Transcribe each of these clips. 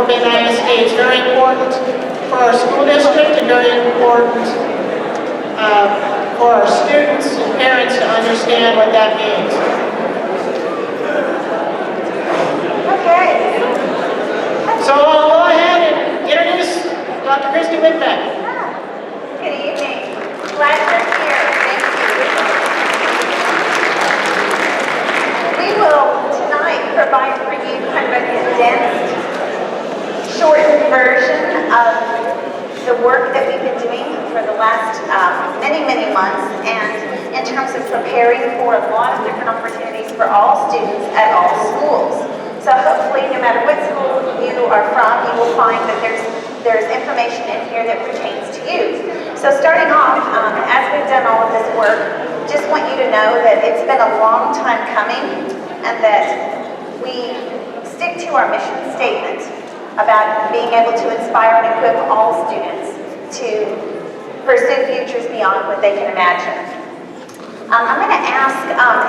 Fort Bend ISD. It's very important for our school district and very important for our students and parents to understand what that means. Okay. So I'll go ahead and introduce Dr. Christy Whitbeck. Good evening. Glad you're here. Thank you. We will tonight provide for you kind of a condensed, shortened version of the work that we've been doing for the last many months, and in terms of preparing for a lot of different opportunities for all students at all schools. So hopefully, no matter what school you are from, you will find that there's information in here that pertains to you. So starting off, as we've done all of this work, just want you to know that it's been a long time coming, and that we stick to our mission statement about being able to inspire and equip all students to pursue futures beyond what they can imagine. I'm going to ask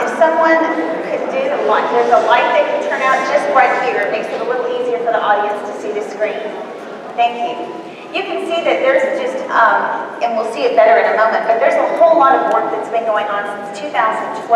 if someone could do the light. There's a light that can turn out just right here. It makes it a little easier for the audience to see the screen. Thank you. You can see that there's just, and we'll see it better in a moment, but there's a whole lot of work that's been going on since 2012.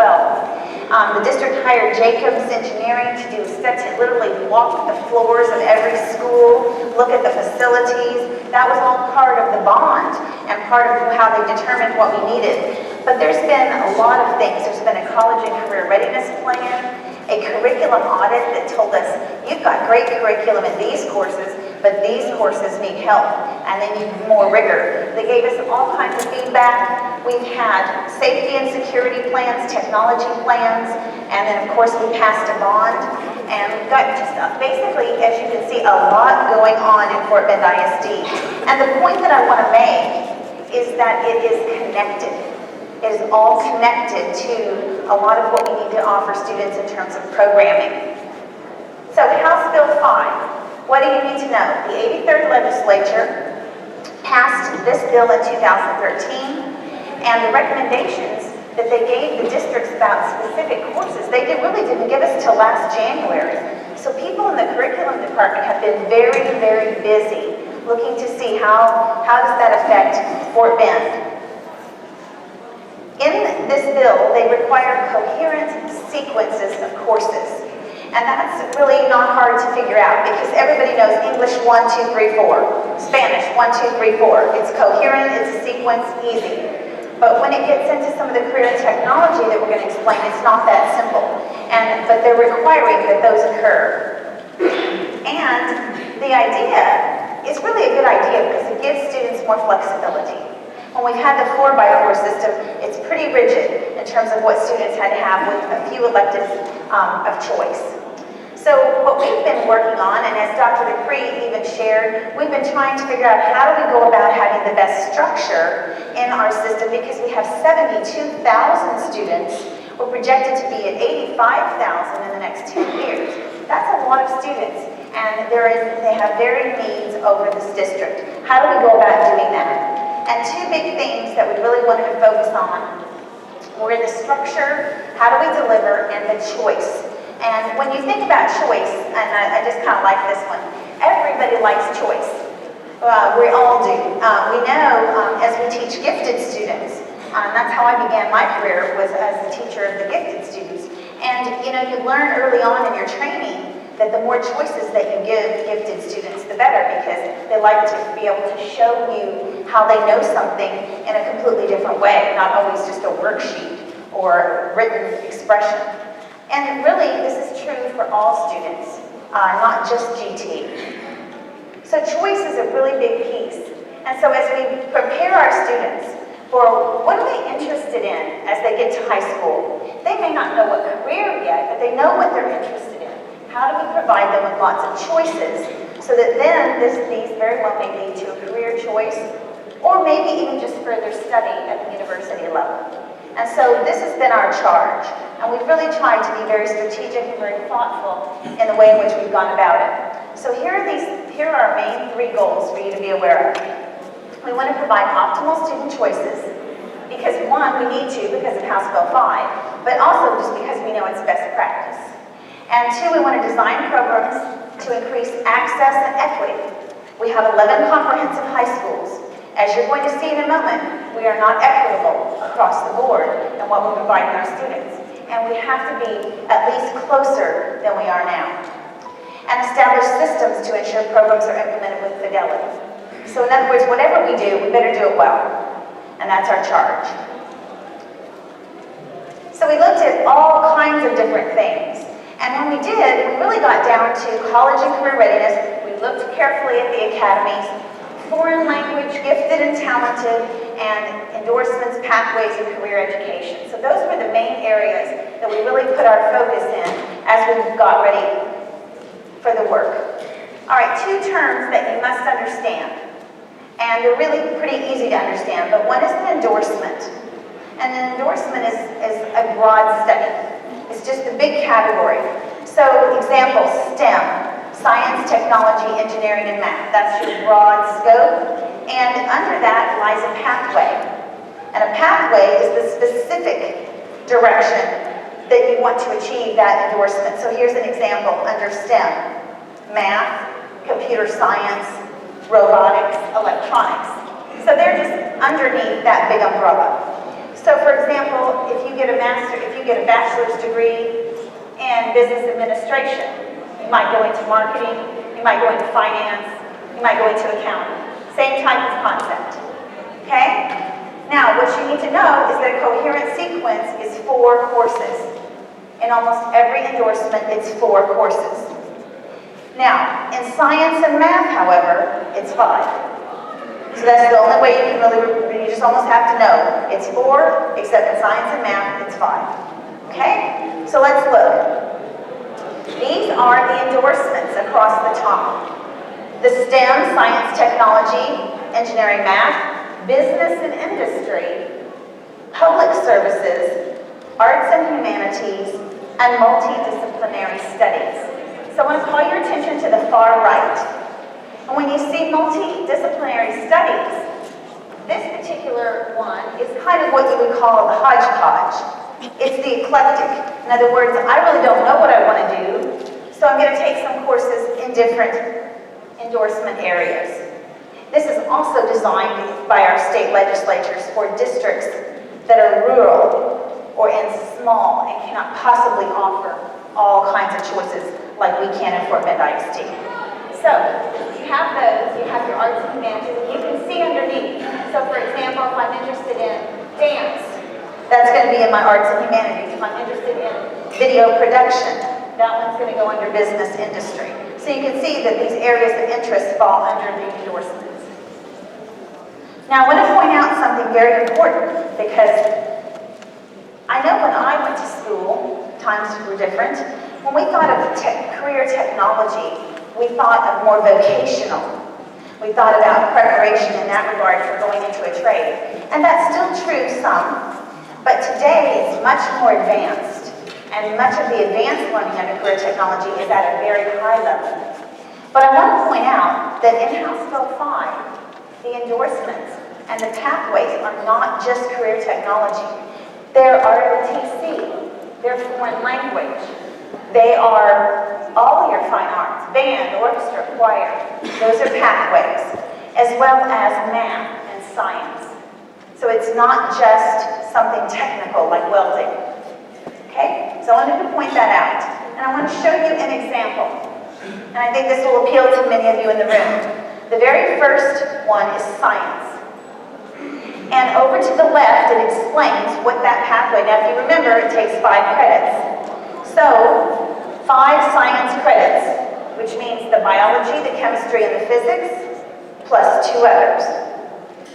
The district hired Jacobs Engineering to do studies, to literally walk the floors of every school, look at the facilities. That was all part of the bond and part of how they determined what we needed. But there's been a lot of things. There's been a college and career readiness plan, a curriculum audit that told us, you've got great curriculum in these courses, but these courses need help, and they need more rigor. They gave us all kinds of feedback. We've had safety and security plans, technology plans, and then of course we passed a bond. And we've got just basically, as you can see, a lot going on in Fort Bend ISD. And the point that I want to make is that it is connected. It is all connected to a lot of what we need to offer students in terms of programming. So House Bill 5. What do you need to know? The 83rd legislature passed this bill in 2013, and the recommendations that they gave the districts about specific courses, they really didn't give us till last January. So people in the curriculum department have been very busy looking to see how does that affect Fort Bend. In this bill, they require coherent sequences of courses. And that's really not hard to figure out because everybody knows English 1, 2, 3, 4, Spanish 1, 2, 3, 4. It's coherent, it's a sequence, easy. But when it gets into some of the career and technology that we're going to explain, it's not that simple. But they're requiring that those occur. And the idea is really a good idea because it gives students more flexibility. When we've had the 4x4 system, it's pretty rigid in terms of what students had to have with a few electives of choice. So what we've been working on, and as Dr. Dupree even shared, we've been trying to figure out how do we go about having the best structure in our system because we have 72,000 students. We're projected to be at 85,000 in the next 10 years. That's a lot of students, and they have varied needs over this district. How do we go about doing that? And two big things that we really wanted to focus on were the structure, how do we deliver, and the choice. And when you think about choice, and I just kind of like this one, everybody likes choice. We all do. We know as we teach gifted students, that's how I began my career, was as a teacher of the gifted students. And you learn early on in your training that the more choices that you give gifted students, the better, because they like to be able to show you how they know something in a completely different way, not always just a worksheet or written expression. And really, this is true for all students, not just GT. So choice is a really big piece. And so as we prepare our students for what are they interested in as they get to high school, they may not know what career yet, but they know what they're interested in. How do we provide them with lots of choices so that then these very well may lead to a career choice or maybe even just further study at the university level. And so this has been our charge. And we've really tried to be very strategic and very thoughtful in the way in which we've gone about it. So here are our main three goals for you to be aware of. We want to provide optimal student choices because one, we need to because of House Bill 5, but also just because we know it's best practice. And two, we want to design programs to to increase access and equity. We have 11 comprehensive high schools. As you're going to see in a moment, we are not equitable across the board in what we're providing our students. And we have to be at least closer than we are now. And establish systems to ensure programs are implemented with fidelity. So in other words, whatever we do, we better do it well. And that's our charge. So we looked at all kinds of different things. And when we did, we really got down to college and career readiness. We looked carefully at the academies, foreign language, gifted and talented, and endorsements, pathways, and career education. So those were the main areas that we really put our focus in as we got ready for the work. All right, two terms that you must understand. And they're really pretty easy to understand, but one is an endorsement. And an endorsement is a broad study. It's just a big category. So example, STEM. Science, technology, engineering, and math. That's your broad scope. And under that lies a pathway. And a pathway is the specific direction that you want to achieve that endorsement. So here's an example under STEM. Math, computer science, robotics, electronics. So they're just underneath that big umbrella. So for example, if you get a bachelor's degree in business administration, you might go into marketing, you might go into finance, you might go into accounting. Same type of concept, okay? Now, what you need to know is that a coherent sequence is 4 courses. In almost every endorsement, it's 4 courses. Now, in science and math, however, it's 5. So that's the only way you can really, you just almost have to know. It's 4, except in science and math, it's 5. Okay? So let's look. These are the endorsements across the top. The STEM, science, technology, engineering, math, business and industry, public services, arts and humanities, and multidisciplinary studies. So I want to call your attention to the far right. And when you see multidisciplinary studies, this particular one is kind of what you would call the hodgepodge. It's the eclectic. In other words, I really don't know what I want to do, so I'm going to take some courses in different endorsement areas. This is also designed by our state legislatures for districts that are rural or in small and cannot possibly offer all kinds of choices like we can in Fort Bend ISD. So, you have those, you have your arts and humanities, and you can see underneath. So for example, if I'm interested in dance, that's going to be in my arts and humanities. If I'm interested in video production, that one's going to go under business industry. So you can see that these areas of interest fall under the endorsements. Now I want to point out something very important, because I know when I went to school, times were different. When we thought of career technology, we thought of more vocational. We thought about preparation in that regard for going into a trade. And that's still true some, but today it's much more advanced. And much of the advanced learning under career technology is at a very high level. But I want to point out that in House Bill 5, the endorsements and the pathways are not just career technology. They're ROTC, they're foreign language, they are all your fine arts, band, orchestra, choir. Those are pathways, as well as math and science. So it's not just something technical like welding. Okay? So I wanted to point that out. And I want to show you an example. And I think this will appeal to many of you in the room. The very first one is science. And over to the left, it explains what that pathway, now if you remember, it takes 5 credits. So, 5 science credits, which means the biology, the chemistry, and the physics, plus 2 others.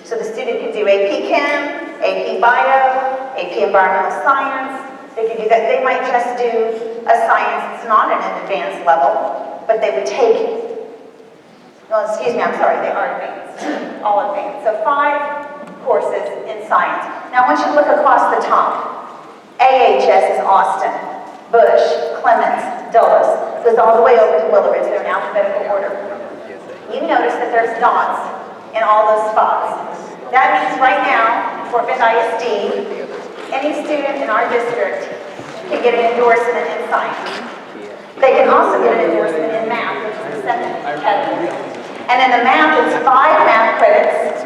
So the student could do AP Chem, AP Bio, AP Environmental Science. They could do that. They might just do a science that's not at an advanced level, but they would take, well, excuse me, I'm sorry, they are advanced, all advanced. So 5 courses in science. Now I want you to look across the top. AHS is Austin, Bush, Clements, Dulles. Goes all the way over to Willow Ridge. They're in alphabetical order. You notice that there's dots in all those spots. That means right now, in Fort Bend ISD, any student in our district can get an endorsement in science. They can also get an endorsement in math, which is And in the math, it's 5 math credits,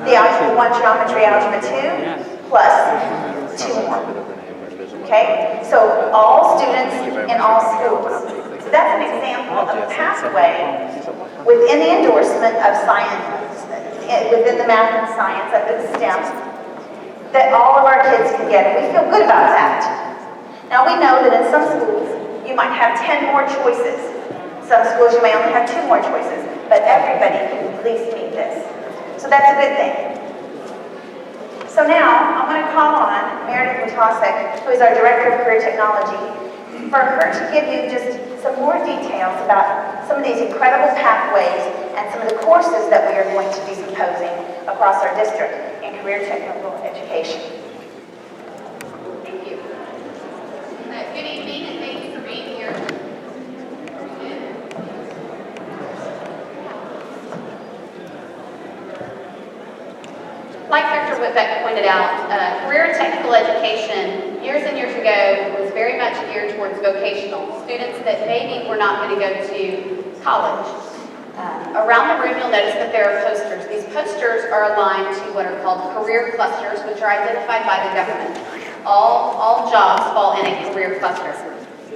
the Algebra 1, Geometry, Algebra 2, plus 2 more. Okay? So all students in all schools. So that's an example of a pathway within the endorsement of science, within the math and science, under the STEM, that all of our kids can get, and we feel good about that. Now we know that in some schools, you might have 10 more choices. Some schools you may only have 2 more choices, but everybody can at least meet this. So that's a good thing. So now, I'm going to call on Meredith Watasek, who is our Director of Career Technology, for her to give you just some more details about some of these incredible pathways and some of the courses that we are going to be proposing across our district in career technical education. Thank you. Good evening, and thank you for being here. Like Dr. Whitbeck pointed out, career and technical education years and years ago was very much geared towards vocational students that maybe were not going to go to college. Around the room, you'll notice that there are posters. These posters are aligned to what are called career clusters, which are identified by the government. All jobs fall in a career cluster.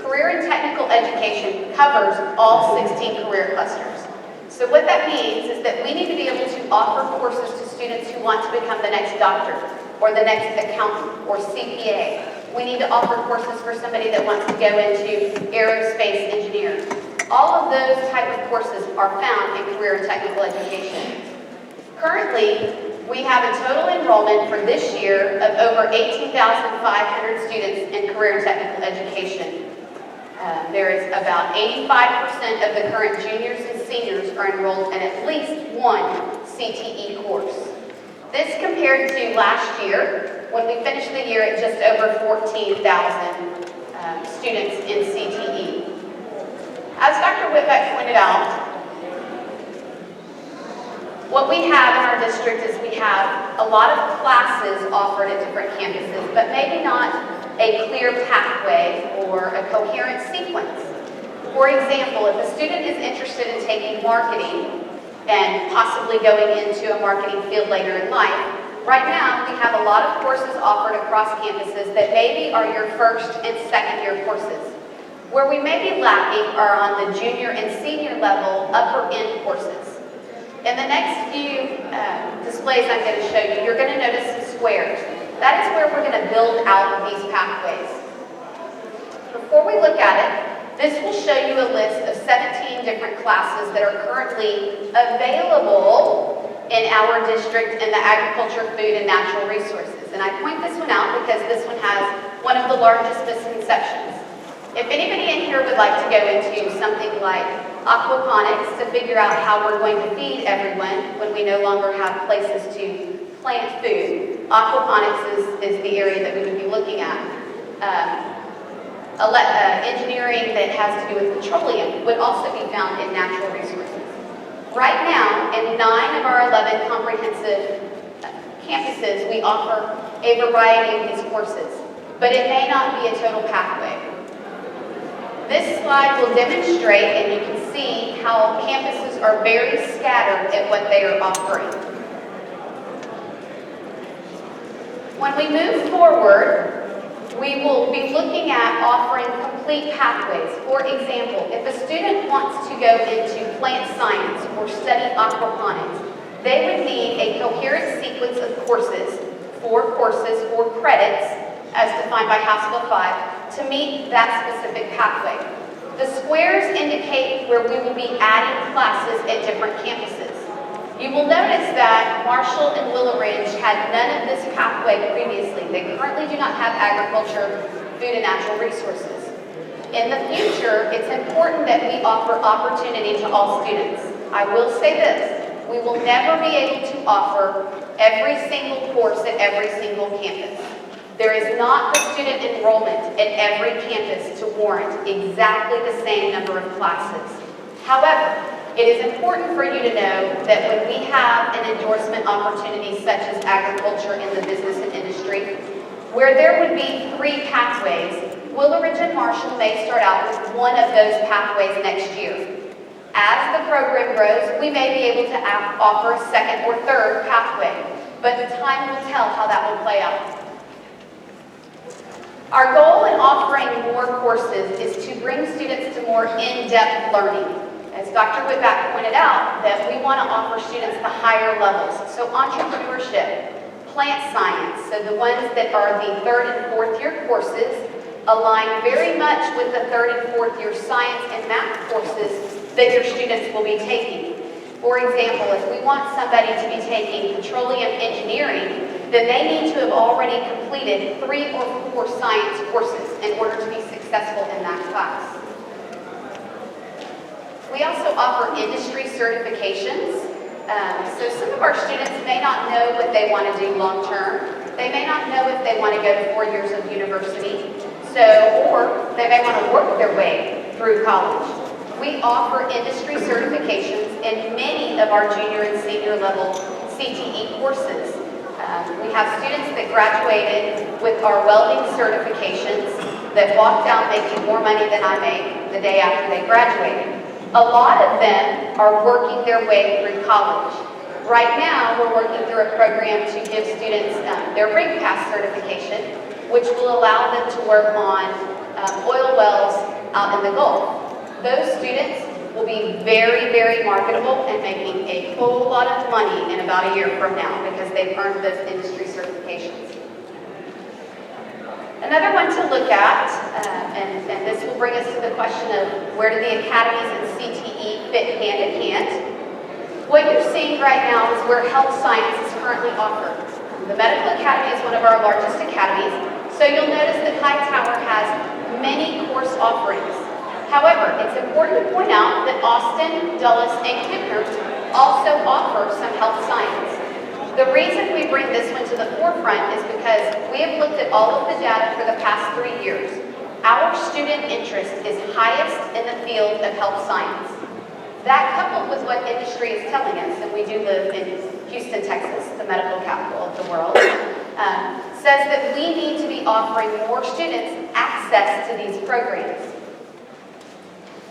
Career and technical education covers all 16 career clusters. So what that means is that we need to be able to offer courses to students who want to become the next doctor, or the next accountant, or CPA. We need to offer courses for somebody that wants to go into aerospace engineering. All of those type of courses are found in career and technical education. Currently, we have a total enrollment for this year of over 18,500 students in career and technical education. There is about 85% of the current juniors and seniors are enrolled in at least one CTE course. This compared to last year, when we finished the year at just over 14,000 students in CTE. As Dr. Whitbeck pointed out, what we have in our district is we have a lot of classes offered at different campuses, but maybe not a clear pathway or a coherent sequence. For example, if a student is interested in taking marketing and possibly going into a marketing field later in life, right now we have a lot of courses offered across campuses that maybe are your first and second year courses. Where we may be lacking are on the junior and senior level upper end courses. In the next few displays I'm going to show you, you're going to notice some squares. That is where we're going to build out these pathways. Before we look at it, this will show you a list of 17 different classes that are currently available in our district in the agriculture, food, and natural resources. And I point this one out because this one has one of the largest misconceptions. If anybody in here would like to go into something like aquaponics to figure out how we're going to feed everyone when we no longer have places to plant food, aquaponics is the area that we would be looking at. Engineering that has to do with petroleum would also be found in natural resources. Right now, in 9 of our 11 comprehensive campuses, we offer a variety of these courses, but it may not be a total pathway. This slide will demonstrate, and you can see how campuses are very scattered at what they are offering. When we move forward, we will be looking at offering complete pathways. For example, if a student wants to go into plant science or study aquaponics, they would need a coherent sequence of courses, 4 credits, as defined by House Bill 5, to meet that specific pathway. The squares indicate where we will be adding classes at different campuses. You will notice that Marshall and Willow Ridge had none of this pathway previously. They currently do not have agriculture, food, and natural resources. In the future, it's important that we offer opportunity to all students. I will say this, we will never be able to offer every single course at every single campus. There is not the student enrollment at every campus to warrant exactly the same number of classes. However, it is important for you to know that when we have an endorsement opportunity such as agriculture in the business and industry, where there would be 3 pathways, Willow Ridge and Marshall may start out with one of those pathways next year. As the program grows, we may be able to offer a second or third pathway, but the time will tell how that will play out. Our goal in offering more courses is to bring students to more in-depth learning. As Dr. Whitback pointed out, that we want to offer students the higher levels. So entrepreneurship, plant science, so the ones that are the 3rd and 4th year courses align very much with the 3rd and 4th year science and math courses that your students will be taking. For example, if we want somebody to be taking petroleum engineering, then they need to have already completed 3 or 4 science courses in order to be successful in that class. We also offer industry certifications. So some of our students may not know what they want to do long term. They may not know if they want to go to 4 years of university. Or they may want to work their way through college. We offer industry certifications in many of our junior and senior level CTE courses. We have students that graduated with our welding certifications that walked out making more money than I make the day after they graduated. A lot of them are working their way through college. Right now, we're working through a program to give students their rig pass certification, which will allow them to work on oil wells out in the Gulf. Those students will be very, very marketable and making a whole lot of money in about a year from now because they've earned those industry certifications. Another one to look at, and this will bring us to the question of where do the academies and CTE fit hand in hand. What you're seeing right now is where health science is currently offered. The Medical Academy is one of our largest academies, so you'll notice that Hightower has many course offerings. However, it's important to point out that Austin, Dulles, and Kempner also offer some health science. The reason we bring this one to the forefront is because we have looked at all of the data for the past 3 years. Our student interest is highest in the field of health science. That, coupled with what industry is telling us, and we do live in Houston, Texas, the medical capital of the world, says that we need to be offering more students access to these programs.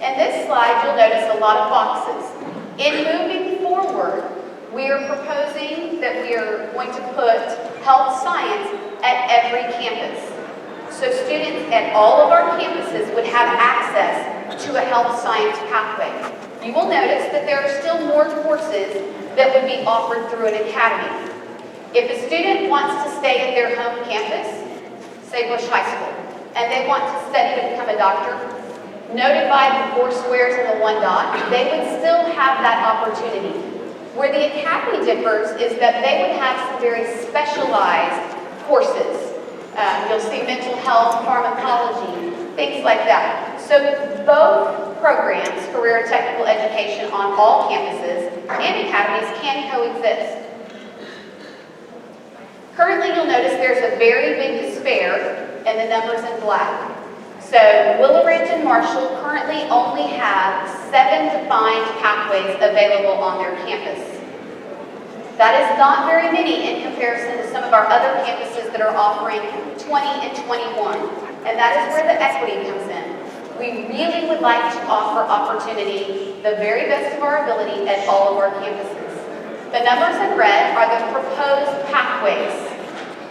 In this slide, you'll notice a lot of boxes. In moving forward, we are proposing that we are going to put health science at every campus. So students at all of our campuses would have access to a health science pathway. You will notice that there are still more courses that would be offered through an academy. If a student wants to stay at their home campus, say Bush High School, and they want to study to become a doctor, noted by the 4 squares and the 1 dot, they would still have that opportunity. Where the academy differs is that they would have some very specialized courses. You'll see mental health, pharmacology, things like that. So both programs, career and technical education on all campuses and academies, can coexist. Currently, you'll notice there's a very big despair in the numbers in black. So Willow Ridge and Marshall currently only have 7 defined pathways available on their campus. That is not very many in comparison to some of our other campuses that are offering 20 and 21. And that is where the equity comes in. We really would like to offer opportunity, the very best of our ability, at all of our campuses. The numbers in red are the proposed pathways.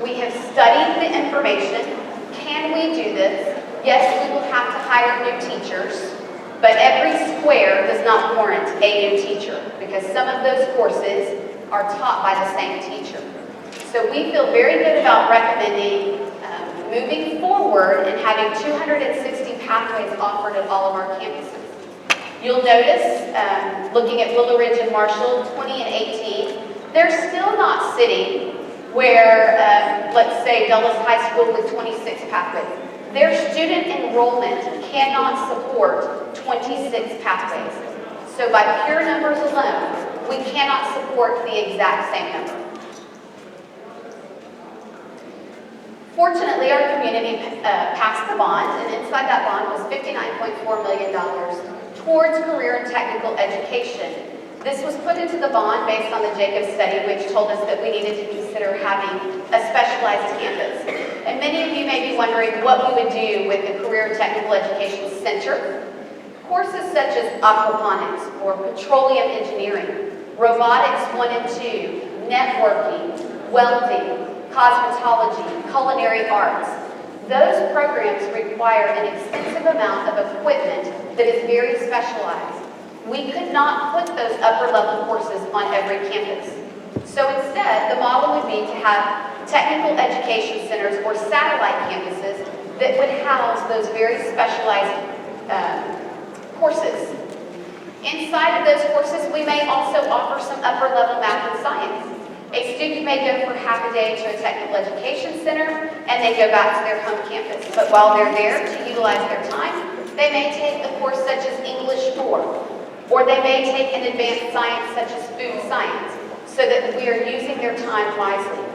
We have studied the information. Can we do this? Yes, we will have to hire new teachers, but every square does not warrant a new teacher because some of those courses are taught by the same teacher. So we feel very good about recommending moving forward and having 260 pathways offered at all of our campuses. You'll notice, looking at Willow Ridge and Marshall, 20 and 18, they're still not sitting where, let's say, Dulles High School with 26 pathways. Their student enrollment cannot support 26 pathways. So by pure numbers alone, we cannot support the exact same number. Fortunately, our community passed the bond, and inside that bond was $59.4 million towards career and technical education. This was put into the bond based on the Jacobs study, which told us that we needed to consider having a specialized campus. And many of you may be wondering what we would do with the Career and Technical Education Center. Courses such as aquaponics or petroleum engineering, robotics 1 and 2, networking, welding, cosmetology, culinary arts. Those programs require an extensive amount of equipment that is very specialized. We could not put those upper level courses on every campus. So instead, the model would be to have technical education centers or satellite campuses that would house those very specialized courses. Inside of those courses, we may also offer some upper level math and science. A student may go for half a day to a technical education center and they go back to their home campus. But while they're there to utilize their time, they may take a course such as English 4, or they may take an advanced science such as food science, so that we are using their time wisely.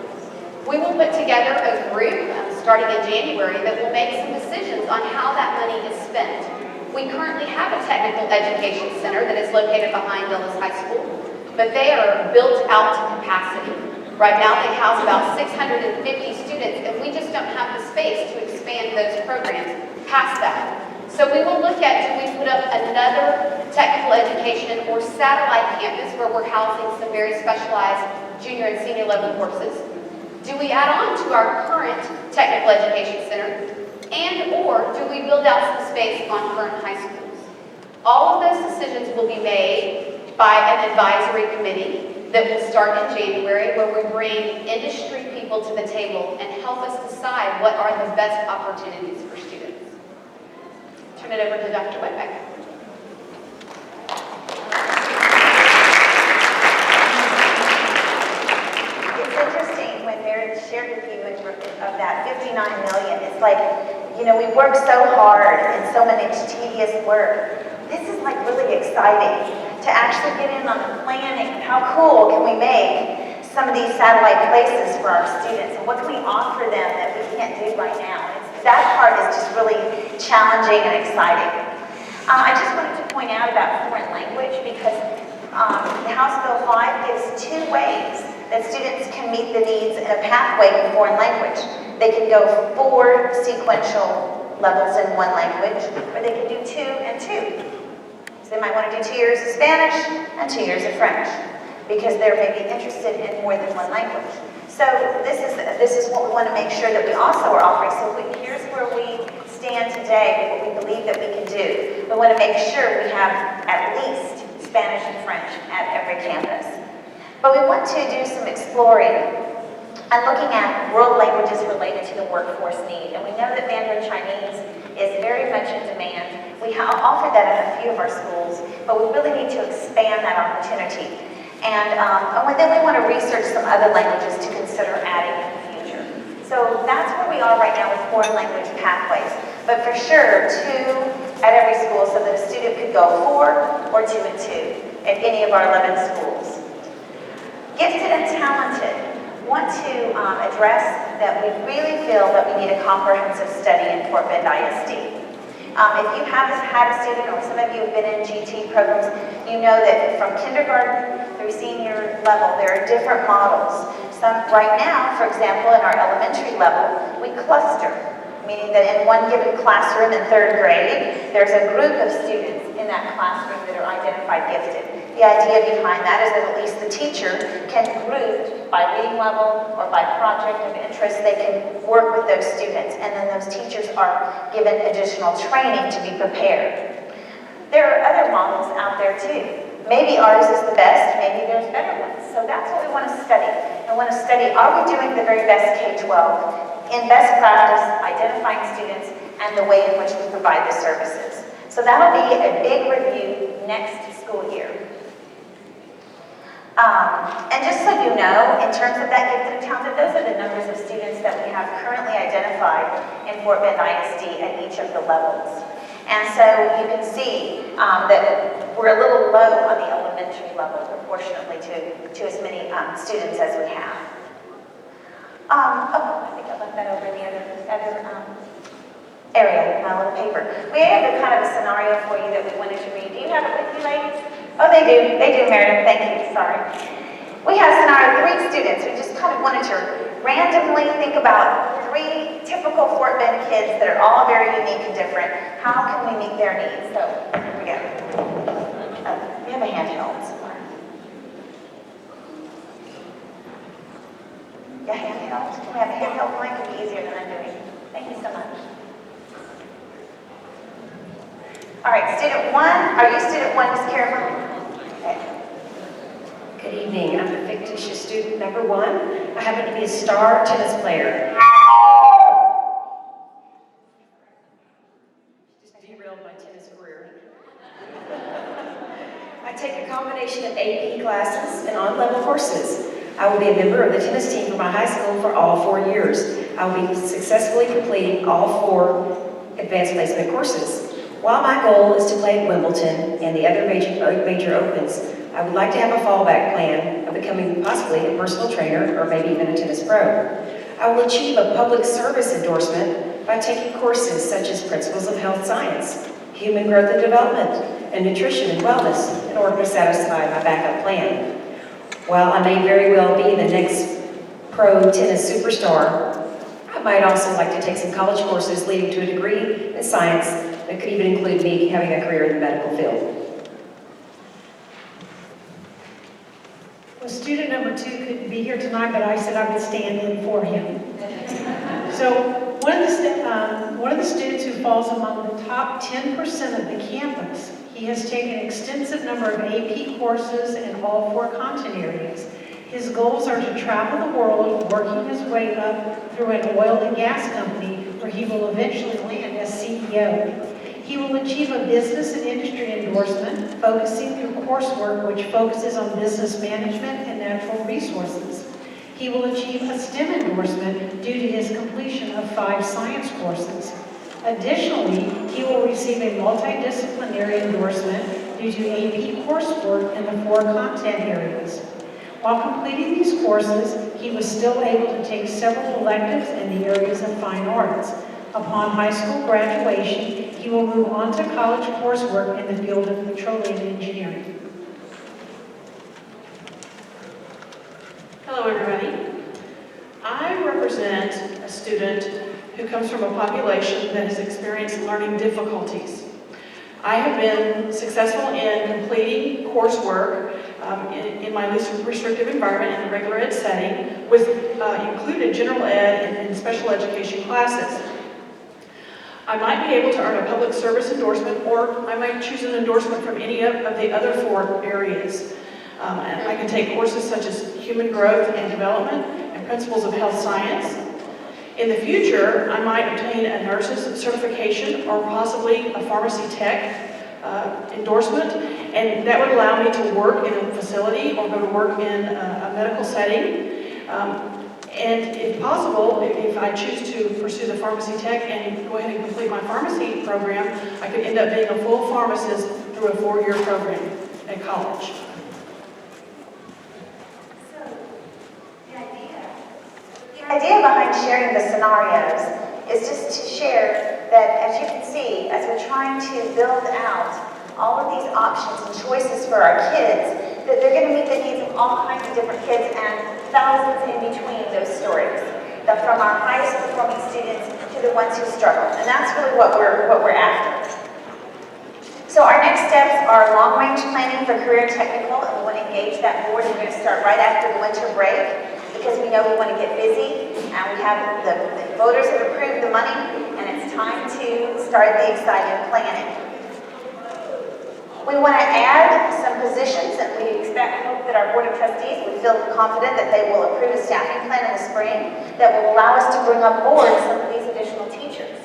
We will put together a group starting in January that will make some decisions on how that money is spent. We currently have a technical education center that is located behind Dulles High School, but they are built out to capacity. Right now they house about 650 students, and we just don't have the space to expand those programs past that. So we will look at, do we put up another technical education or satellite campus where we're housing some very specialized junior and senior level courses? Do we add on to our current technical education center? And or do we build out some space on current high schools? All of those decisions will be made by an advisory committee that will start in January, where we bring industry people to the table and help us decide what are the best opportunities for students. Turn it over to Dr. Whitbeck. It's interesting when Meredith shared with you of that 59 million. It's like, you know, we work so hard and so much tedious work. This is like really exciting to actually get in on the planning. How cool can we make some of these satellite places for our students, and what can we offer them that we can't do right now? That part is just really challenging and exciting. I just wanted to point out about foreign language because House Bill 5 gives 2 ways that students can meet the needs in a pathway in foreign language. They can go 4 sequential levels in one language, or they can do 2 and 2. So they might want to do 2 years of Spanish and 2 years of French, because they're maybe interested in more than one language. So this is what we want to make sure that we also are offering. So here's where we stand today, what we believe that we can do. We want to make sure we have at least Spanish and French at every campus. But we want to do some exploring and looking at world languages related to the workforce need. And we know that Mandarin Chinese is very much in demand. We offer that at a few of our schools, but we really need to expand that opportunity. And then we want to research some other languages to consider adding in the future. So that's where we are right now with foreign language pathways. But for sure, 2 at every school so that a student could go 4 or 2 and 2 at any of our 11 schools. Gifted and talented. Want to address that we really feel that we need a comprehensive study in Fort Bend ISD. If you haven't had a student, or some of you have been in GT programs, you know that from kindergarten through senior level, there are different models. Right now, for example, in our elementary level, we cluster, meaning that in one given classroom in 3rd grade, there's a group of students in that classroom that are identified gifted. The idea behind that is that at least the teacher can group by reading level or by project of interest. They can work with those students, and then those teachers are given additional training to be prepared. There are other models out there too. Maybe ours is the best, maybe there's better ones. So that's what we want to study. We want to study, are we doing the very best K-12 in best practice, identifying students, and the way in which we provide the services. So that'll be a big review next school year. And just so you know, in terms of that gifted and talented, those are the numbers of students that we have currently identified in Fort Bend ISD at each of the levels. And so you can see that we're a little low on the elementary level proportionately to as many students as we have. I think I left that over in the other area, my little paper. We have a kind of a scenario for you that we wanted to read. Do you have it with you, ladies? Oh, they do, Meredith, thank you, sorry. We have scenario 3 students. We just kind of wanted to randomly think about 3 typical typical Fort Bend kids that are all very unique and different. How can we meet their needs? So, here we go. We have a handheld somewhere. Yeah, handheld. Can we have a handheld mic? It'd be easier than I'm doing. Thank you so much. All right, student one. Are you student one, Ms. Caroline? Okay. Good evening. I'm a fictitious student number 1. I happen to be a star tennis player. Just derailed my tennis career. I take a combination of AP classes and on-level courses. I will be a member of the tennis team for my high school for all 4 years. I will be successfully completing all 4 advanced placement courses. While my goal is to play at Wimbledon and the other major opens, I would like to have a fallback plan of becoming possibly a personal trainer or maybe even a tennis pro. I will achieve a public service endorsement by taking courses such as Principles of Health Science, Human Growth and Development, and Nutrition and Wellness in order to satisfy my backup plan. While I may very well be the next pro tennis superstar, I might also like to take some college courses leading to a degree in science that could even include me having a career in the medical field. Well, student number 2 couldn't be here tonight, but I said I would stand in for him. So one of the students who falls among the top 10% of the campus, he has taken an extensive number of AP courses in all 4 content areas. His goals are to travel the world, working his way up through an oil and gas company where he will eventually land as CEO. He will achieve a business and industry endorsement, focusing through coursework which focuses on business management and natural resources. He will achieve a STEM endorsement due to his completion of 5 science courses. Additionally, he will receive a multidisciplinary endorsement due to AP coursework in the 4 content areas. While completing these courses, he was still able to take several electives in the areas of fine arts. Upon high school graduation, he will move on to college coursework in the field of petroleum engineering. Hello, everybody. I represent a student who comes from a population that has experienced learning difficulties. I have been successful in completing coursework in my least restrictive environment in the regular ed setting with included general ed and special education classes. I might be able to earn a public service endorsement, or I might choose an endorsement from any of the other 4 areas. And I can take courses such as Human Growth and Development and Principles of Health Science. In the future, I might obtain a nurse's certification or possibly a pharmacy tech endorsement, and that would allow me to work in a facility or go to work in a medical setting. And if possible, if I choose to pursue the pharmacy tech and go ahead and complete my pharmacy program, I could end up being a full pharmacist through a 4-year program at college. The idea behind sharing the scenarios is just to share that, as you can see, as we're trying to build out all of these options and choices for our kids, that they're going to meet the needs of all kinds of different kids and thousands in between those stories. From our highest performing students to the ones who struggle. And that's really what we're after. So our next steps are long-range planning for career and technical, and we want to engage that board. We're going to start right after the winter break because we know we want to get busy, and we have the voters have approved the money, and it's time to start the exciting planning. We want to add some positions, and we hope that our Board of Trustees would feel confident that they will approve a staffing plan in the spring that will allow us to bring on board some of these additional teachers.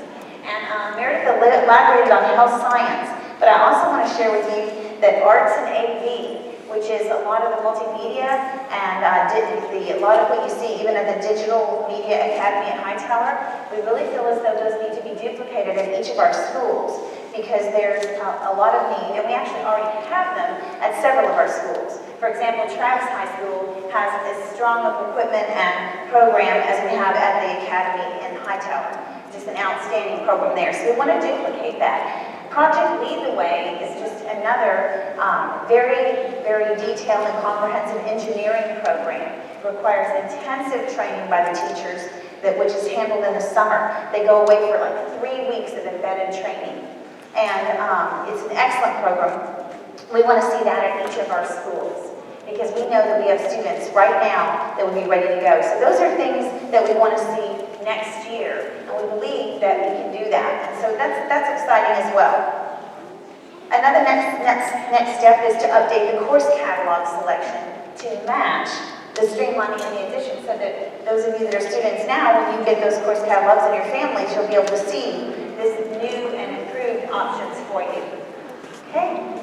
And Meredith elaborated on health science, but I also want to share with you that arts and AV, which is a lot of the multimedia and a lot of what you see even at the Digital Media Academy at Hightower, we really feel as though those need to be duplicated in each of our schools, because there's a lot of need, and we actually already have them at several of our schools. For example, Travis High School has as strong of equipment and program as we have at the Academy in Hightower. Just an outstanding program there. So we want to duplicate that. Project Lead the Way is just another very, very detailed and comprehensive engineering program. It requires intensive training by the teachers which is handled in the summer. They go away for like 3 weeks of embedded training. And it's an excellent program. We want to see that at each of our schools because we know that we have students right now that would be ready to go. So those are things that we want to see next year, and we believe that we can do that. And so that's exciting as well. Another next step is to update the course catalog selection to match the streamlining and the addition, so that those of you that are students now, when you get those course catalogs in your families, you'll be able to see this new and improved options for you. Okay?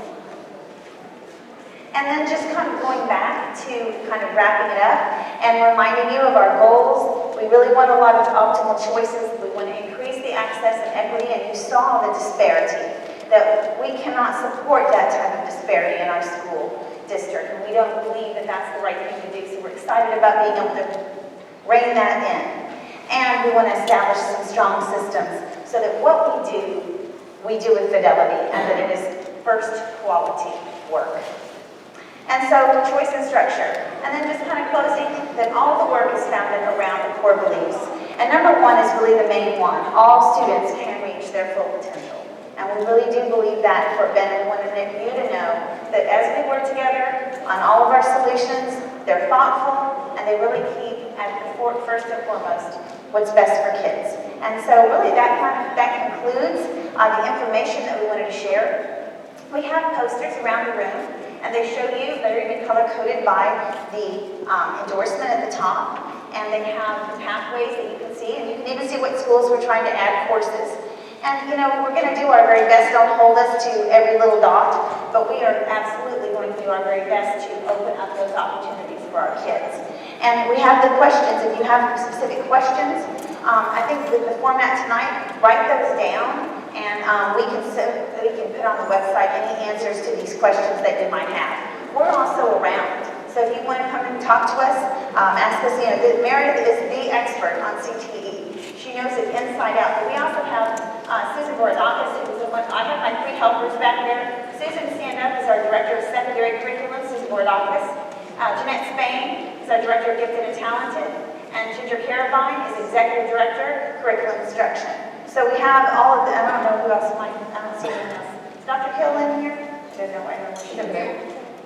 And then just kind of going back to kind of wrapping it up and reminding you of our goals. We really want a lot of optimal choices. We want to increase the access and equity, and you saw the disparity, that we cannot support that type of disparity in our school district, and we don't believe that that's the right thing to do, so we're excited about being able to rein that in. And we want to establish some strong systems so that what we do with fidelity, and that it is first quality work. And so choice and structure. And then just kind of closing, that all of the work is founded around the core beliefs. And number one is really the main one. All students can reach their full potential. And we really do believe that for Ben, and we wanted you to know that as we work together on all of our solutions, they're thoughtful, and they really keep at the first and foremost what's best for kids. And so really that concludes the information that we wanted to share. We have posters around the room, and they show you, they're even color-coded by the endorsement at the top, and they have the pathways that you can see, and you can even see what schools we're trying to add courses. And you know, we're going to do our very best. Don't hold us to every little dot, but we are absolutely going to do our very best to open up those opportunities for our kids. And we have the questions. If you have specific questions, I think with the format tonight, write those down, and we can put on the website any answers to these questions that you might have. We're also around, so if you want to come and talk to us, ask us. You know, Meredith is the expert on CTE. She knows it inside out. But we also have Susan Borodakis, who is the one. I have my 3 helpers back there. Susan, stand up, is our Director of Secondary Curriculum, Susan Borodakis. Jeanette Spain is our Director of Gifted and Talented. And Ginger Carabine is Executive Director, Curriculum Instruction. So we have all of the, I don't know who else might, I don't see anyone else. Is Dr. Hill in here? I don't know, I don't know. She's over there.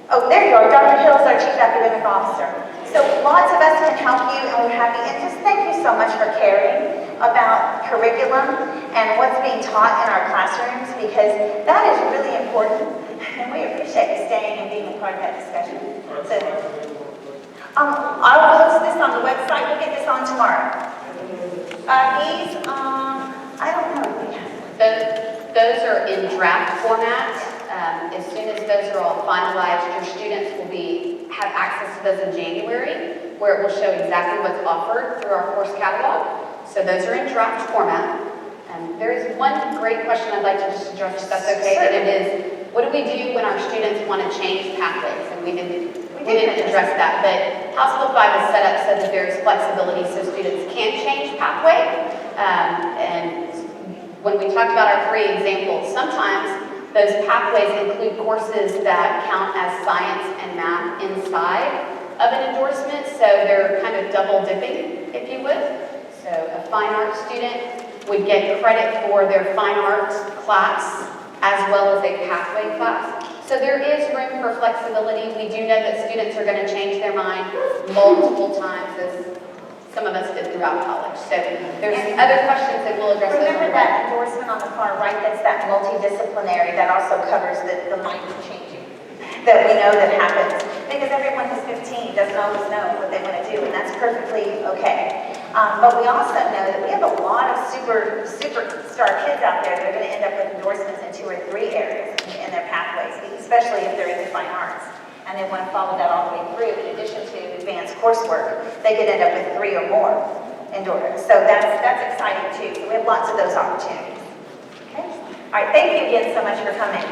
Oh, there you are. Dr. Hill is our Chief Academic Officer. So lots of us can help you, and we're happy. And just thank you so much for caring about curriculum and what's being taught in our classrooms, because that is really important, and we appreciate you staying and being a part of that discussion. So, I will post this on the website. We'll get this on tomorrow. I don't know. Those are in draft format. As soon as those are all finalized, your students will have access to those in January, where it will show exactly what's offered through our course catalog. So those are in draft format. There is one great question I'd like to just address, if that's okay, and it is, what do we do when our students want to change pathways? And we didn't address that, but House Bill 5 is set up so that there's flexibility so students can change pathway. And when we talked about our 3 examples, sometimes those pathways include courses that count as science and math inside of an endorsement, so they're kind of double dipping, if you would. So a fine arts student would get credit for their fine arts class as well as a pathway class. So there is room for flexibility. We do know that students are going to change their mind multiple times, as some of us did throughout college. So there's other questions that we'll address. Remember that endorsement on the far right, that's that multidisciplinary, that also covers the minor changing that we know that happens. Because everyone who's 15 doesn't always know what they want to do, and that's perfectly okay. But we also know that we have a lot of superstar kids out there that are going to end up with endorsements in 2 or 3 areas in their pathways, especially if they're into fine arts. And they want to follow that all the way through. In addition to advanced coursework, they could end up with 3 or more endorsements. So that's exciting too. So we have lots of those opportunities. Okay? All right, thank you again so much for coming.